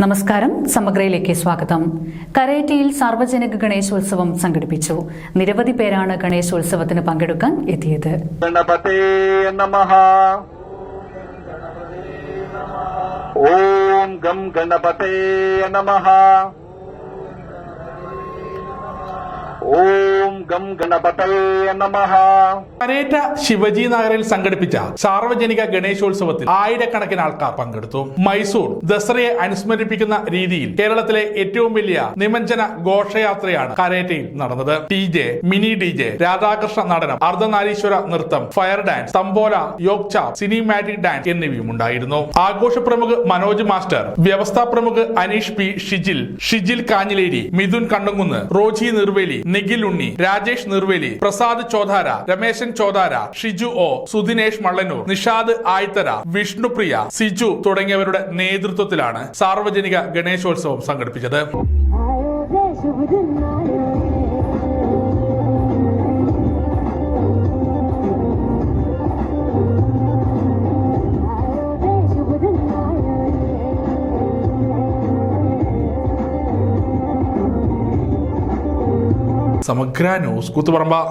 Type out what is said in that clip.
നമസ്കാരം, സമഗ്രയിലേക്ക് സ്വാഗതം. കരേറ്റയിൽ സാർവജനിക ഗണേശോത്സവം സംഘടിപ്പിച്ചു. നിരവധി പേരാണ് ഗണേശോത്സവത്തിന് പങ്കെടുക്കാൻ എത്തിയത്. ഗണപതേ നമഃ. ഓം ഗം ഗണപതേ നമഃ. ഓം ഗം ഗണപതേ നമഃ. കരേറ്റ ശിവജി നഗറിൽ സംഘടിപ്പിച്ച സാർവജനിക ഗണേശോത്സവത്തിൽ ആയിരക്കണക്കിന് ആൾക്കാർ പങ്കെടുത്തു. മൈസൂർ ദസറയെ അനുസ്മരിപ്പിക്കുന്ന രീതിയിൽ കേരളത്തിലെ ഏറ്റവും വലിയ നിമഞ്ജന ഘോഷയാത്രയാണ് കരേറ്റയിൽ നടന്നത്. DJ, മിനി DJ, രാധാകൃഷ്ണ നടനം, അർദ്ധനാരീശ്വര നൃത്തം, ഫയർ ഡാൻസ്, തമ്പോല, യോഗചാപ്പ്, സിനിമാറ്റിക് ഡാൻസ് എന്നിവയും ഉണ്ടായിരുന്നു. ആഘോഷ പ്രമുഖ് മനോജ് മാസ്റ്റർ, വ്യവസ്ഥാ പ്രമുഖ് അനീഷ് പി, ഷിജിൽ കാഞ്ഞിലേരി, മിഥുൻ കണ്ണങ്കുന്ന്, റോജി നിർവേലി, നിഖിൽ ഉണ്ണി, രാജേഷ് നിർവേലി, പ്രസാദ് ചോധാര, രമേശൻ ചോധാര, ഷിജു O, സുദിനേഷ് മള്ളന്നൂർ, നിഷാദ് ആയിത്തര, വിഷ്ണുപ്രിയ, സിജു തുടങ്ങിയവരുടെ നേതൃത്വത്തിലാണ് സാർവജനിക ഗണേശോത്സവം സംഘടിപ്പിച്ചത്. സമഗ്ര ന്യൂസ്, കൂത്തുപറമ്പ.